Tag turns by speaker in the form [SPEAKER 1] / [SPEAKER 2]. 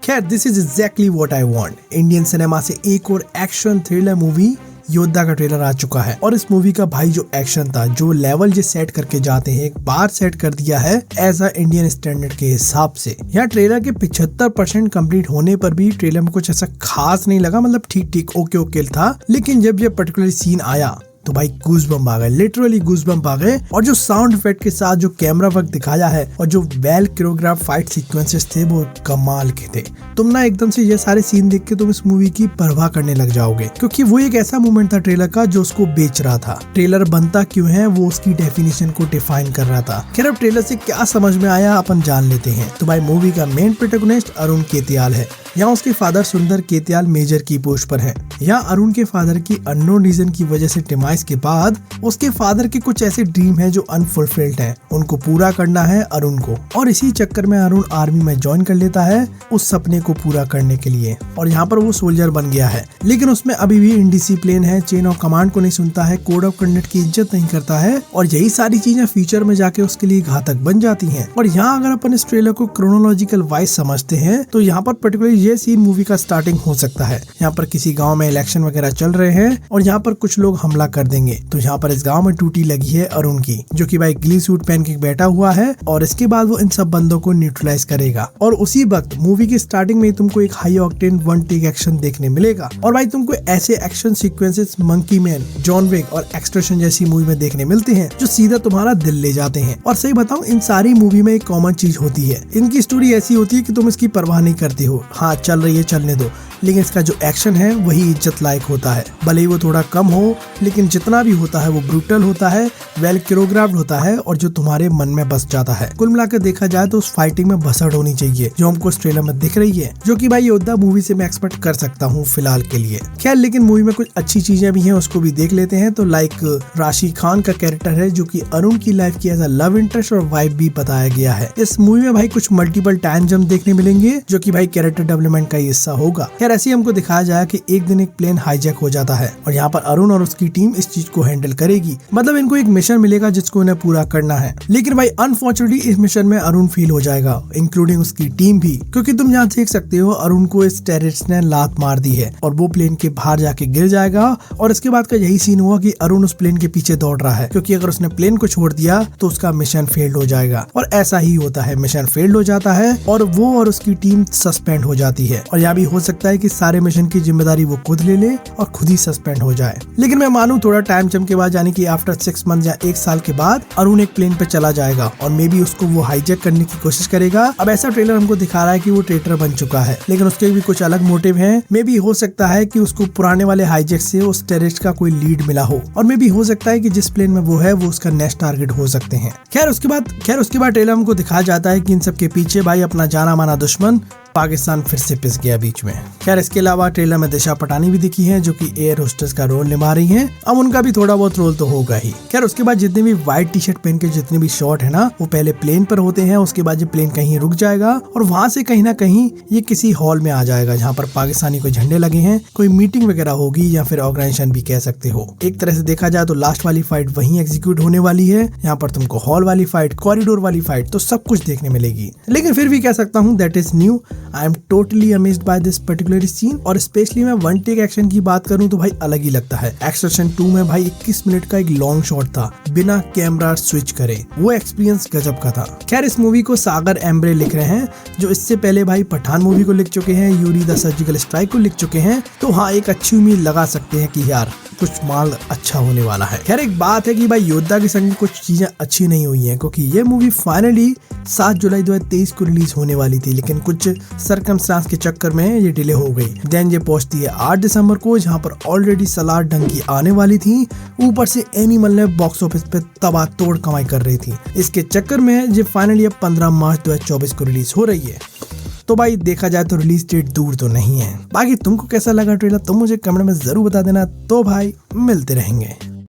[SPEAKER 1] खैर this is exactly what I want. Indian cinema से एक और एक्शन थ्रिलर मूवी योद्धा का ट्रेलर आ चुका है और इस मूवी का भाई जो एक्शन था, जो लेवल जो सेट करके जाते हैं, एक बार सेट कर दिया है एज अ इंडियन स्टैंडर्ड के हिसाब से। यहाँ ट्रेलर के 75% कंप्लीट होने पर भी ट्रेलर में कुछ ऐसा खास नहीं लगा, मतलब ठीक ठीक ओके था। लेकिन जब ये पर्टिकुलर सीन आया तो भाई गूज़बम्प आ गए, लिटरली गूज़बम्प आ गए। और जो साउंड इफेक्ट के साथ जो कैमरा वर्क दिखाया है और जो वेल कोरियोग्राफ फाइट सीक्वेंसेस थे वो कमाल के थे। तुम ना एकदम से ये सारे सीन देख के तुम इस मूवी की परवाह करने लग जाओगे, क्योंकि वो एक ऐसा मोमेंट था ट्रेलर का जो उसको बेच रहा था। ट्रेलर बनता क्यों है वो उसकी डेफिनेशन को डिफाइन कर रहा था। खैर अब ट्रेलर से क्या समझ में आया अपन जान लेते हैं। तो भाई मूवी का मेन प्रोटैगनिस्ट अरुण केतियाल है। यहाँ उसके फादर सुंदर केतियाल मेजर की पोस्ट पर है। यहाँ अरुण के फादर की अननोन रीजन की वजह से डिमाइस के बाद उसके फादर के कुछ ऐसे ड्रीम हैं जो अनफुलफिल्ड हैं, उनको पूरा करना है अरुण को। और इसी चक्कर में अरुण आर्मी में ज्वाइन कर लेता है उस सपने को पूरा करने के लिए। और यहाँ पर वो सोल्जर बन गया है, लेकिन उसमें अभी भी इनडिसिप्लिन है, चेन ऑफ कमांड को नहीं सुनता है, कोड ऑफ कंडक्ट की इज्जत नहीं करता है। और यही सारी चीजें फ्यूचर में जाके उसके लिए घातक बन जाती हैं। और यहाँ अगर अपन इस ट्रेलर को क्रोनोलॉजिकल वाइज समझते हैं तो यहाँ पर पर्टिकुलर ये सीन मूवी का स्टार्टिंग हो सकता है। यहाँ पर किसी गांव में इलेक्शन वगैरह चल रहे हैं और यहाँ पर कुछ लोग हमला कर देंगे। तो यहाँ पर इस गांव में ड्यूटी लगी है अरुण की, जो कि भाई गिली सूट पहन के बैठा हुआ है और इसके बाद वो इन सब बंदों को न्यूट्रलाइज करेगा। और उसी वक्त मूवी की स्टार्टिंग में तुमको एक high octane one take action देखने मिलेगा। और भाई तुमको ऐसे action sequences Monkey Man, John Wick और एक्सट्रैक्शन जैसी मूवी में देखने मिलते हैं जो सीधा तुम्हारा दिल ले जाते हैं। और सही बताऊं, इन सारी मूवी में एक कॉमन चीज होती है, इनकी स्टोरी ऐसी होती है कि तुम इसकी परवाह नहीं करते हो। हाँ चल रही है चलने दो, लेकिन इसका जो एक्शन है वही इज्जत लायक होता है। भले ही वो थोड़ा कम हो, लेकिन जितना भी होता है वो ब्रूटल होता है, वेल कोरियोग्राफ्ड होता है और जो तुम्हारे मन में बस जाता है। कुल मिलाकर देखा जाए तो उस फाइटिंग में भसड़ होनी चाहिए जो हमको इस ट्रेलर में दिख रही है, जो कि भाई योद्धा मूवी से मैं एक्सपेक्ट कर सकता हूँ फिलहाल के लिए। खैर लेकिन मूवी में कुछ अच्छी चीजें भी हैं, उसको भी देख लेते हैं। तो लाइक राशि खान का कैरेक्टर है जो कि अरुण की लाइफ की एज अ लव इंटरेस्ट और वाइफ भी बताया गया है। इस मूवी में भाई कुछ मल्टीपल टाइम जंप देखने मिलेंगे जो कि भाई कैरेक्टर डेवलपमेंट का हिस्सा होगा। ऐसे ही हमको दिखाया जाए कि एक दिन एक प्लेन हाईजैक हो जाता है और यहाँ पर अरुण और उसकी टीम इस चीज को हैंडल करेगी। मतलब इनको एक मिशन मिलेगा जिसको इन्हें पूरा करना है। लेकिन भाई अनफॉर्चुनेटली इस मिशन में अरुण फेल हो जाएगा, इंक्लूडिंग उसकी टीम भी, क्योंकि तुम यहाँ देख सकते हो अरुण को इस टेररिस्ट ने लात मार दी है और वो प्लेन के बाहर जाके गिर जाएगा। और इसके बाद का यही सीन हुआ कि अरुण उस प्लेन के पीछे दौड़ रहा है, क्योंकि अगर उसने प्लेन को छोड़ दिया तो उसका मिशन फेल्ड हो जाएगा। और ऐसा ही होता है, मिशन फेल्ड हो जाता है और वो और उसकी टीम सस्पेंड हो जाती है। और यहाँ भी हो सकता है कि सारे मिशन की जिम्मेदारी वो खुद ले ले और खुद ही सस्पेंड हो जाए। लेकिन मैं मानूं थोड़ा टाइम जम के बाद, यानी कि आफ्टर 6 मंथ या 1 साल के बाद अरुण एक प्लेन पे चला जाएगा और मे बी उसको वो हाईजैक करने की कोशिश करेगा। अब ऐसा ट्रेलर हमको दिखा रहा है कि वो ट्रेटर बन चुका है, लेकिन उसके भी कुछ अलग मोटिव हैं। मे बी हो सकता है कि उसको पुराने वाले हाईजैक से उस टेररिस्ट का कोई लीड मिला हो और मे बी हो सकता है कि जिस प्लेन में वो है वो उसका नेक्स्ट टारगेट हो सकते हैं। खैर उसके बाद ट्रेलर हमको दिखाया जाता है कि इन सब के पीछे भाई अपना जाना माना दुश्मन पाकिस्तान फिर से पिस गया बीच में। खैर इसके अलावा ट्रेलर में दिशा पटानी भी दिखी हैं जो कि एयर होस्टेस का रोल निभा रही हैं। अब उनका भी थोड़ा बहुत रोल तो होगा ही। खैर उसके बाद जितने भी व्हाइट टी शर्ट पहन के जितने भी शॉट है ना, वो पहले प्लेन पर होते हैं। उसके बाद ये प्लेन कहीं रुक जाएगा और वहाँ से कहीं ना कहीं ये किसी हॉल में आ जाएगा जहाँ पर पाकिस्तानी कोई झंडे लगे हैं, कोई मीटिंग वगैरह होगी या फिर ऑर्गेनाइजेशन भी कह सकते हो। एक तरह से देखा जाए तो लास्ट वाली फाइट वहीं एग्जीक्यूट होने वाली है। यहाँ पर तुमको हॉल वाली फाइट, कॉरिडोर वाली फाइट तो सब कुछ देखने मिलेगी। लेकिन फिर भी कह सकता हूँ that is new. I am totally amazed by this particular scene. और स्पेशली मैं वन टेक एक्शन की बात करूं तो भाई अलग ही लगता है। एक्सट्रैक्शन 2 में भाई 21 मिनट का एक लॉन्ग शॉट था बिना कैमरा स्विच करे, वो एक्सपीरियंस गजब का था। खैर इस मूवी को सागर एम्ब्रे लिख रहे हैं, जो इससे पहले भाई पठान मूवी को लिख चुके हैं, यूरी द सर्जिकल स्ट्राइक को लिख चुके हैं। तो हाँ एक अच्छी उम्मीद लगा सकते हैं कि यार कुछ माल अच्छा होने वाला है। खैर एक बात है कि भाई योद्धा के संग कुछ चीजें अच्छी नहीं हुई हैं, क्योंकि ये मूवी फाइनली 7 जुलाई 2023 को रिलीज होने वाली थी, लेकिन कुछ सरकमस्टांस के चक्कर में ये डिले हो गई। देन ये पहुंचती है 8 दिसंबर को, जहां पर ऑलरेडी सलार ढंग की आने वाली थी। ऊपर से एनिमल ने बॉक्स ऑफिस पे तबातोड़ कमाई कर रही थी। इसके चक्कर में ये फाइनली अब 15 मार्च 2024 को रिलीज हो रही है। तो भाई देखा जाए तो रिलीज डेट दूर तो नहीं है। बाकी तुमको कैसा लगा ट्रेलर तुम मुझे कमेंट में जरूर बता देना। तो भाई मिलते रहेंगे।